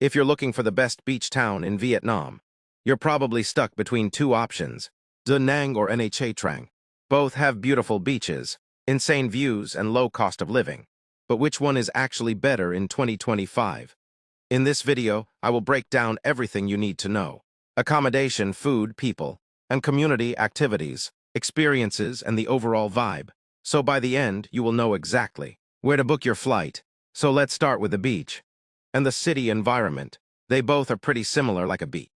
If you're looking for the best beach town in Vietnam, you're probably stuck between two options, Da Nang or Nha Trang. Both have beautiful beaches, insane views, and low cost of living. But which one is actually better in 2025? In this video, I will break down everything you need to know. Accommodation, food, people, and community activities, experiences, and the overall vibe. So by the end, you will know exactly where to book your flight. So let's start with the beach. And the city environment. They both are pretty similar, like a beach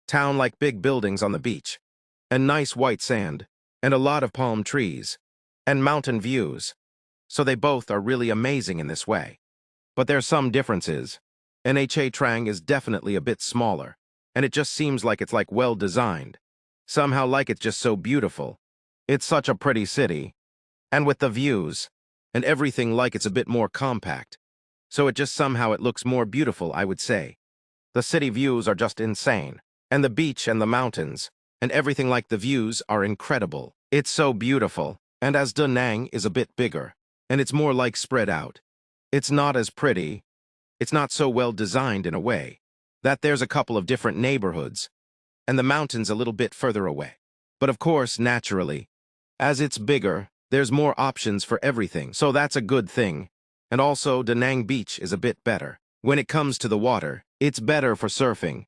town, like big buildings on the beach, and nice white sand, and a lot of palm trees, and mountain views. So they both are really amazing in this way. But there's some differences. Nha Trang is definitely a bit smaller, and it just seems like it's well designed. Somehow like it's just so beautiful. It's such a pretty city. And with the views, and everything, like it's a bit more compact. So it just somehow it looks more beautiful, I would say. The city views are just insane. And the beach and the mountains, and everything, like the views, are incredible. It's so beautiful. And as Da Nang is a bit bigger, and it's more like spread out. It's not as pretty. It's not so well designed in a way. That there's a couple of different neighborhoods, and the mountains a little bit further away. But of course, naturally, as it's bigger, there's more options for everything, so that's a good thing. And also, Da Nang Beach is a bit better. When it comes to the water, it's better for surfing.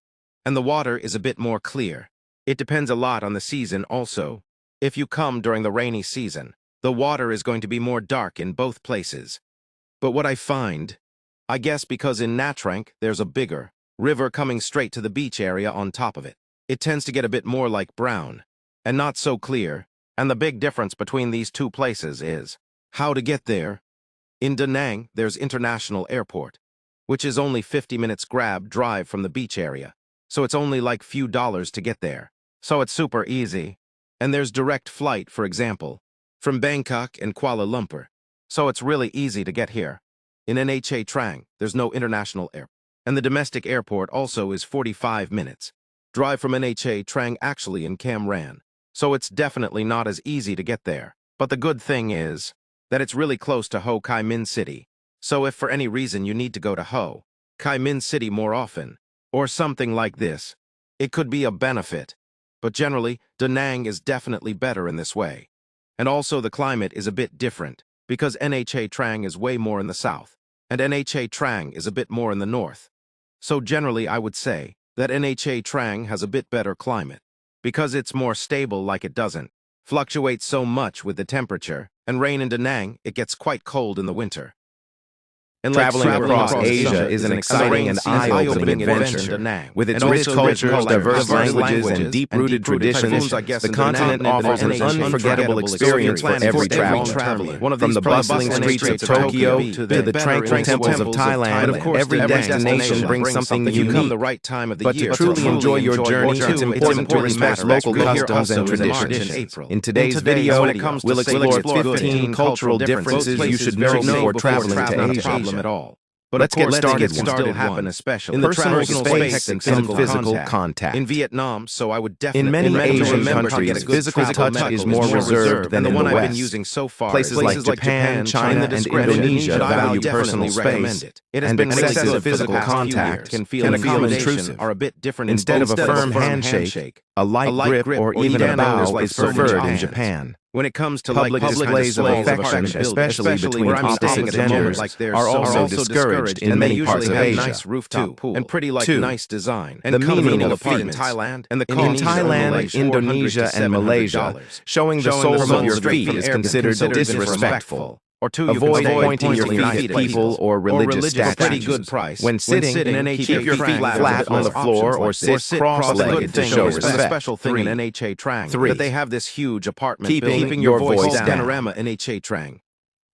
And the water is a bit more clear. It depends a lot on the season also. If you come during the rainy season, the water is going to be more dark in both places. But what I find, I guess because in Nha Trang there's a bigger river coming straight to the beach area on top of it, it tends to get a bit more like brown, and not so clear. And the big difference between these two places is how to get there. In Da Nang, there's International Airport, which is only 50 minutes grab drive from the beach area. So it's only like few dollars to get there. So it's super easy. And there's direct flight, for example, from Bangkok and Kuala Lumpur. So it's really easy to get here. In Nha Trang, there's no international airport. And the domestic airport also is 45 minutes. Drive from Nha Trang actually in Cam Ranh. So it's definitely not as easy to get there. But the good thing is that it's really close to Ho Chi Minh City. So if for any reason you need to go to Ho Chi Minh City more often, or something like this, it could be a benefit. But generally, Da Nang is definitely better in this way. And also the climate is a bit different, because Nha Trang is way more in the south, and Nha Trang is a bit more in the north. So generally I would say that Nha Trang has a bit better climate, because it's more stable, like it doesn't fluctuate so much with the temperature, and rain in Da Nang, it gets quite cold in the winter. And Traveling across Asia is an exciting and eye-opening adventure. With its rich cultures, diverse languages, and deep-rooted traditions, the continent offers an unforgettable experience for every traveler. From the bustling streets of Tokyo to the tranquil temples of Thailand, every destination brings something unique. But to truly enjoy your journey, it's important to respect local customs and traditions. In today's video, we'll explore 15 cultural differences you should know before traveling to Asia. At all. But let's get started. It can still happen, especially in the personal space and physical contact. In Vietnam, so I would definitely in many Asian countries, physical touch is more reserved than in the West. I've been using so far. Places like Japan, China, and Indonesia value personal space, and excessive physical contact can feel intrusive. Are a bit different. Instead of a firm handshake, a light grip or even a bow is preferred in Japan. When it comes to public displays of affection, especially between opposite genders, are also discouraged in many parts of Asia. Nice rooftop pool and pretty nice design. And the meaning of feet. In Thailand, in Thailand, Indonesia, and Malaysia, showing the soles of your feet is considered disrespectful. Avoid pointing your feet at people or religious statues. When sitting, keep your feet flat on the floor or sit cross-legged to show respect. The special thing in Nha Trang that they have this huge apartment keeping your voice down. Panorama in Nha Trang.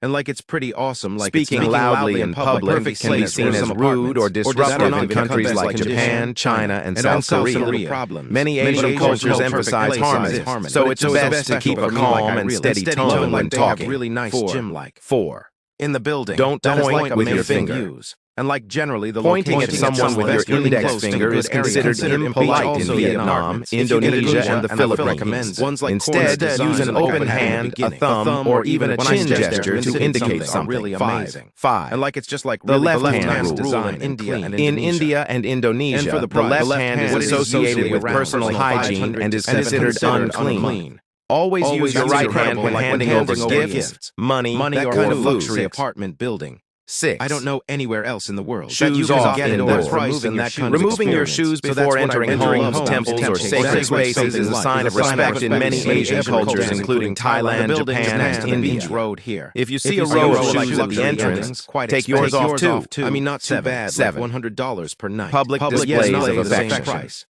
And it's pretty awesome. Speaking loudly in public can be seen as rude or disruptive in countries like Japan, China, and South Korea. Many Asian cultures emphasize harmony, so it's best to keep a calm and steady tone when talking. Really nice gym-like. 4. In the building, don't point with your finger. And like generally, the Pointing at location someone with your index finger is considered impolite in Vietnam, Indonesia, and the Philippines. Instead, use an open hand, a thumb, or even a chin gesture to indicate something. Really amazing. 5. And like it's just like The really left hand design rule. in India In India and Indonesia, the left hand is associated with personal hygiene and is considered unclean. Always use your right hand when handing over gifts, money, or kind of luxury apartment building. 6. I don't know anywhere else in the world. Shoes off indoors. Removing your shoes before entering homes, temples, or sacred spaces is a sign of respect in many Asian cultures, including Thailand, Japan, and India. Road here. If you see a row of shoes at the entrance, take yours off too. I mean, not too bad. 7. $100 per night. Public displays of affection.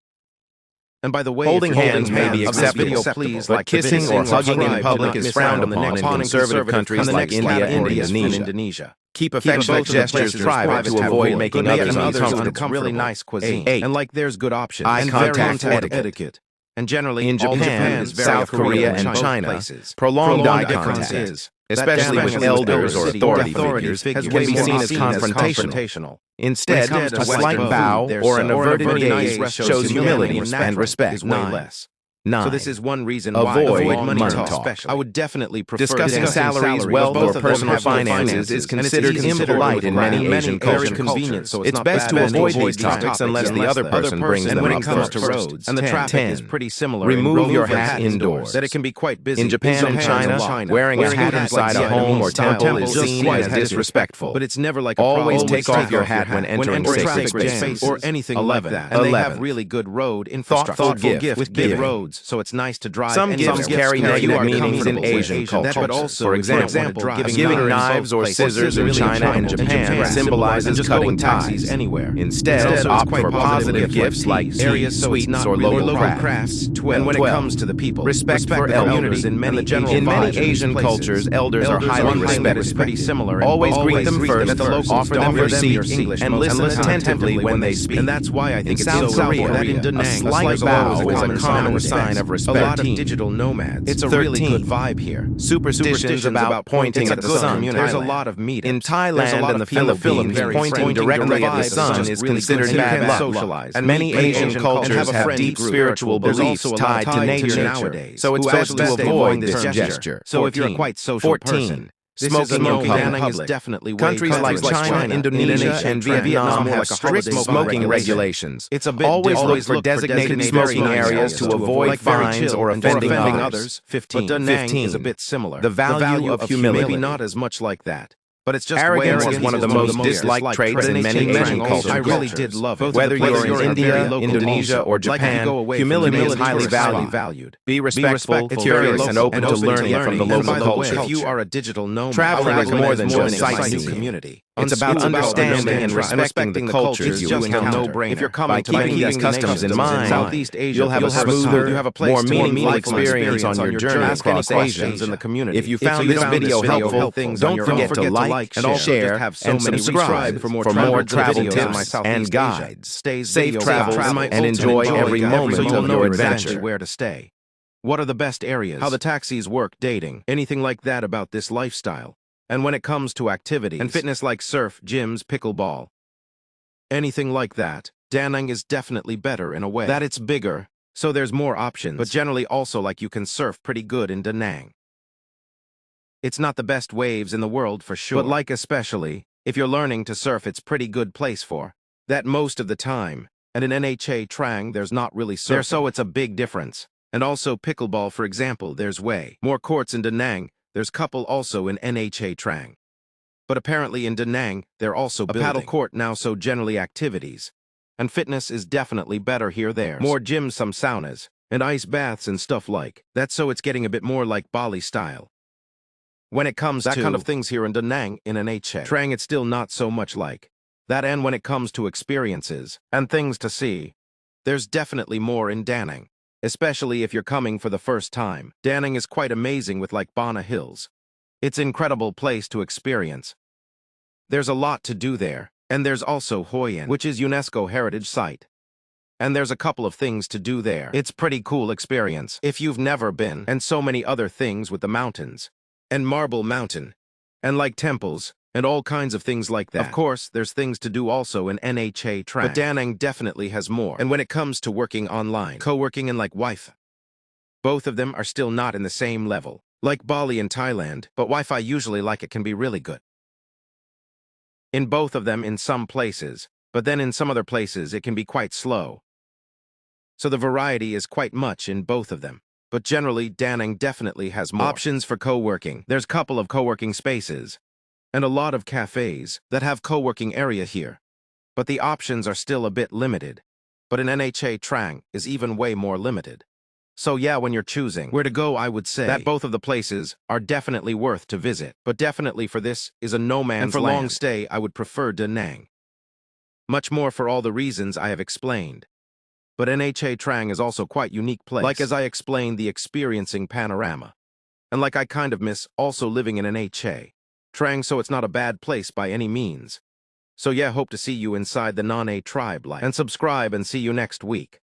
And by the way, holding hands may be acceptable, but kissing or hugging in public is frowned upon in conservative countries like India and Indonesia. Keep affectionate gestures private to avoid making others uncomfortable. Really nice cuisine. 8. And like there's good options. Eye contact etiquette. And generally, in Japan, South Korea, and China, prolonged eye contact, especially with elders or authority figures, can be seen as confrontational. Instead, a slight bow or an averted gaze shows humility and respect. Way less. 9. So this is one reason why avoid money talk. I would definitely prefer discussing salaries, wealth, or personal finances is considered impolite in many Asian cultures. So it's best to avoid these topics unless the other person brings them up when it comes to first. roads, and the traffic is pretty similar. Remove your hat indoors. That it can be quite busy. In Japan and China, wearing a hat inside a home or temple is seen as disrespectful. But it's never like always take off your hat when entering sacred spaces or anything like that. And they have really good road infrastructure. Thoughtful gift with big roads, so it's nice to drive. Some gifts carry negative meanings in Asian cultures. For example, giving knives or scissors in China and Japan symbolizes cutting ties. Instead, opt for positive gifts like tea, sweets, or local crafts. And when it comes to the people, respect for elders. In many Asian cultures, elders are highly respected. Always greet them first, offer them your seat, and listen attentively when they speak. And that's why I think in South Korea, a slight bow is a common sign of respect. Digital nomads. It's a really good vibe here. Superstitions about pointing at the sun. There's a lot of meetings. In Thailand and the Philippines, pointing directly at the sun is considered bad luck. And many Asian cultures have deep spiritual beliefs tied to nature. So it's best to avoid this gesture. So if you're a quite social person, smoking in public. Countries like China, Indonesia, and Vietnam have strict smoking regulations. Always look for designated smoking areas to avoid fines or offending others. 15. But Da Nang is a bit similar. The value of humility. Maybe not as much like that. But it's just arrogance is one of the most disliked traits in many Asian cultures. I really did love it. Whether you're in India, Indonesia, or Japan, humility is highly valued. Be respectful, curious, and open to learning from the local culture. If you are a digital nomad, traveling is more than just sightseeing. It's about understanding and respecting the cultures you encounter. If you're coming by keeping these customs in mind, you'll have a smoother, more meaningful experience on your journey across Asia. If you found this video helpful, don't forget to like, share, and subscribe for more travel tips and guides. Safe travels and enjoy every moment of your adventure. Where to stay. What are the best areas? How the taxis work, dating, anything like that about this lifestyle. And when it comes to activities and fitness like surf, gyms, pickleball, anything like that, Da Nang is definitely better in a way. That it's bigger, so there's more options, but generally also like you can surf pretty good in Da Nang. It's not the best waves in the world for sure, but like especially, if you're learning to surf, it's pretty good place for that most of the time. And in Nha Trang, there's not really surf, so it's a big difference. And also pickleball, for example, there's way more courts in Da Nang. There's couple also in Nha Trang. But apparently in Da Nang, they're also building a paddle court now, so generally activities. And fitness is definitely better here. There's more gyms, some saunas, and ice baths and stuff like that, so it's getting a bit more like Bali style. When it comes to that kind of things here in Da Nang, in Nha Trang, it's still not so much like that. And when it comes to experiences and things to see, there's definitely more in Da Nang. Especially if you're coming for the first time. Da Nang is quite amazing with like Bana Hills. It's an incredible place to experience. There's a lot to do there. And there's also Hoi An, which is UNESCO Heritage Site. And there's a couple of things to do there. It's pretty cool experience if you've never been. And so many other things with the mountains. And Marble Mountain. And like temples. and all kinds of things like that. Of course, there's things to do also in Nha Trang, but Da Nang definitely has more. And when it comes to working online, co-working and like Wi-Fi, both of them are still not in the same level. Like Bali and Thailand, but Wi-Fi usually like it can be really good. In both of them in some places, but then in some other places it can be quite slow. So the variety is quite much in both of them. But generally, Da Nang definitely has more options for co-working. There's a couple of co-working spaces, and a lot of cafes that have co-working area here. But the options are still a bit limited. But in Nha Trang is even way more limited. So yeah, when you're choosing where to go, I would say that both of the places are definitely worth to visit. But definitely for this is a no man's land. And for long stay, I would prefer Da Nang. Much more for all the reasons I have explained. But Nha Trang is also quite unique place. Like as I explained, the experiencing panorama. And like I kind of miss also living in Nha Trang, so it's not a bad place by any means. So yeah, hope to see you inside the Non-A tribe life. And subscribe and see you next week.